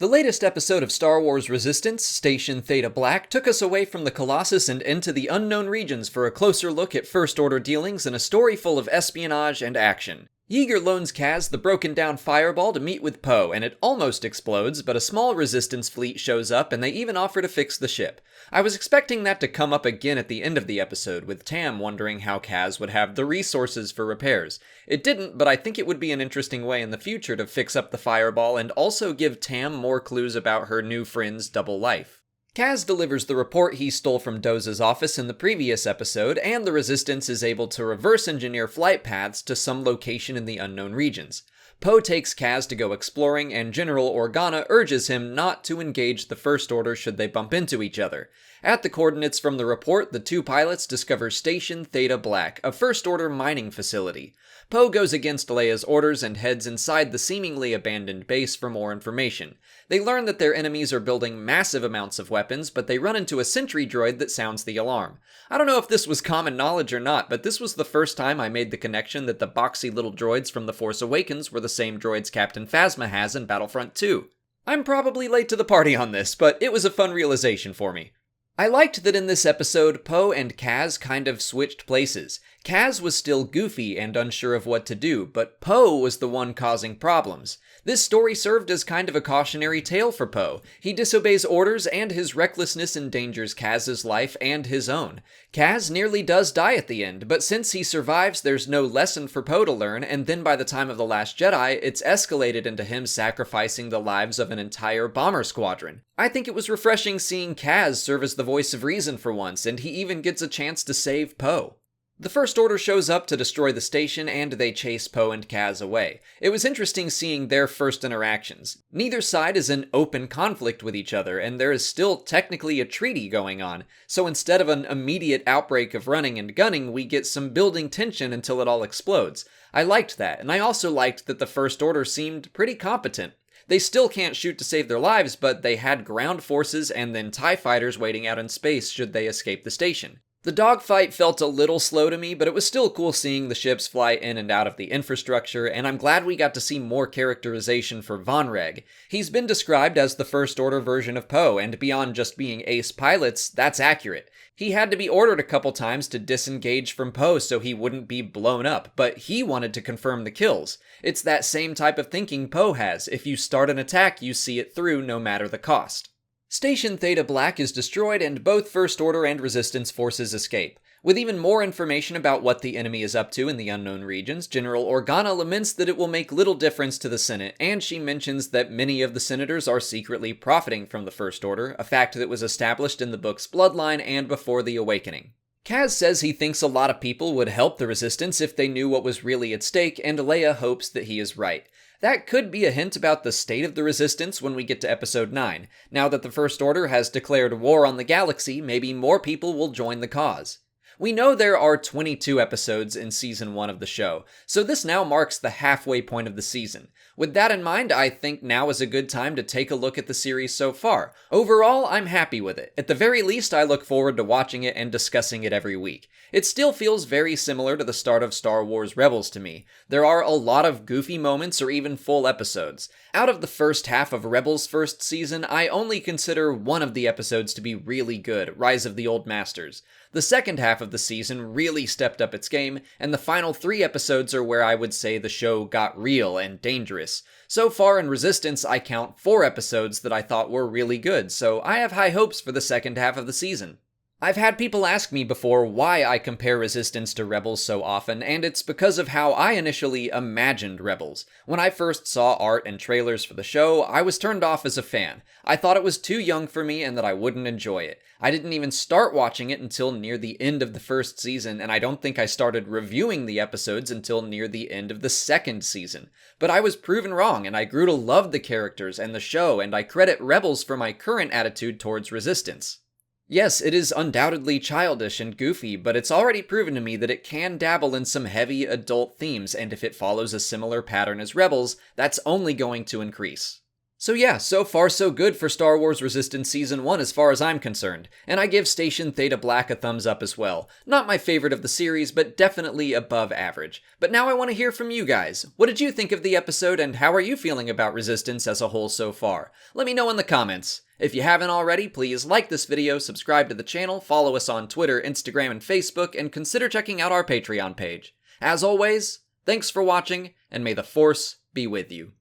The latest episode of Star Wars Resistance, Station Theta Black, took us away from the Colossus and into the unknown regions for a closer look at First Order dealings and a story full of espionage and action. Yeager loans Kaz the broken-down fireball to meet with Poe, and it almost explodes, but a small Resistance fleet shows up and they even offer to fix the ship. I was expecting that to come up again at the end of the episode, with Tam wondering how Kaz would have the resources for repairs. It didn't, but I think it would be an interesting way in the future to fix up the fireball and also give Tam more clues about her new friend's double life. Kaz delivers the report he stole from Doza's office in the previous episode, and the Resistance is able to reverse engineer flight paths to some location in the unknown regions. Poe takes Kaz to go exploring, and General Organa urges him not to engage the First Order should they bump into each other. At the coordinates from the report, the two pilots discover Station Theta Black, a First Order mining facility. Poe goes against Leia's orders and heads inside the seemingly abandoned base for more information. They learn that their enemies are building massive amounts of weapons, but they run into a sentry droid that sounds the alarm. I don't know if this was common knowledge or not, but this was the first time I made the connection that the boxy little droids from The Force Awakens were the same droids Captain Phasma has in Battlefront 2. I'm probably late to the party on this, but it was a fun realization for me. I liked that in this episode, Poe and Kaz kind of switched places. Kaz was still goofy and unsure of what to do, but Poe was the one causing problems. This story served as kind of a cautionary tale for Poe. He disobeys orders, and his recklessness endangers Kaz's life and his own. Kaz nearly does die at the end, but since he survives, there's no lesson for Poe to learn, and then by the time of The Last Jedi, it's escalated into him sacrificing the lives of an entire bomber squadron. I think it was refreshing seeing Kaz serve as the voice of reason for once, and he even gets a chance to save Poe. The First Order shows up to destroy the station, and they chase Poe and Kaz away. It was interesting seeing their first interactions. Neither side is in open conflict with each other, and there is still technically a treaty going on, so instead of an immediate outbreak of running and gunning, we get some building tension until it all explodes. I liked that, and I also liked that the First Order seemed pretty competent. They still can't shoot to save their lives, but they had ground forces and then TIE fighters waiting out in space should they escape the station. The dogfight felt a little slow to me, but it was still cool seeing the ships fly in and out of the infrastructure, and I'm glad we got to see more characterization for Von Reg. He's been described as the First Order version of Poe, and beyond just being ace pilots, that's accurate. He had to be ordered a couple times to disengage from Poe so he wouldn't be blown up, but he wanted to confirm the kills. It's that same type of thinking Poe has. If you start an attack, you see it through no matter the cost. Station Theta Black is destroyed and both First Order and Resistance forces escape. With even more information about what the enemy is up to in the unknown regions, General Organa laments that it will make little difference to the Senate, and she mentions that many of the senators are secretly profiting from the First Order, a fact that was established in the book's Bloodline and before the Awakening. Kaz says he thinks a lot of people would help the Resistance if they knew what was really at stake, and Leia hopes that he is right. That could be a hint about the state of the Resistance when we get to Episode 9. Now that the First Order has declared war on the galaxy, maybe more people will join the cause. We know there are 22 episodes in Season 1 of the show, so this now marks the halfway point of the season. With that in mind, I think now is a good time to take a look at the series so far. Overall, I'm happy with it. At the very least, I look forward to watching it and discussing it every week. It still feels very similar to the start of Star Wars Rebels to me. There are a lot of goofy moments or even full episodes. Out of the first half of Rebels' first season, I only consider one of the episodes to be really good, Rise of the Old Masters. The second half of the season really stepped up its game, and the final 3 episodes are where I would say the show got real and dangerous. So far in Resistance, I count 4 episodes that I thought were really good, so I have high hopes for the second half of the season. I've had people ask me before why I compare Resistance to Rebels so often, and it's because of how I initially imagined Rebels. When I first saw art and trailers for the show, I was turned off as a fan. I thought it was too young for me and that I wouldn't enjoy it. I didn't even start watching it until near the end of the first season, and I don't think I started reviewing the episodes until near the end of the second season. But I was proven wrong, and I grew to love the characters and the show, and I credit Rebels for my current attitude towards Resistance. Yes, it is undoubtedly childish and goofy, but it's already proven to me that it can dabble in some heavy adult themes, and if it follows a similar pattern as Rebels, that's only going to increase. So yeah, so far so good for Star Wars Resistance Season 1 as far as I'm concerned, and I give Station Theta Black a thumbs up as well. Not my favorite of the series, but definitely above average. But now I want to hear from you guys. What did you think of the episode, and how are you feeling about Resistance as a whole so far? Let me know in the comments. If you haven't already, please like this video, subscribe to the channel, follow us on Twitter, Instagram, and Facebook, and consider checking out our Patreon page. As always, thanks for watching, and may the Force be with you.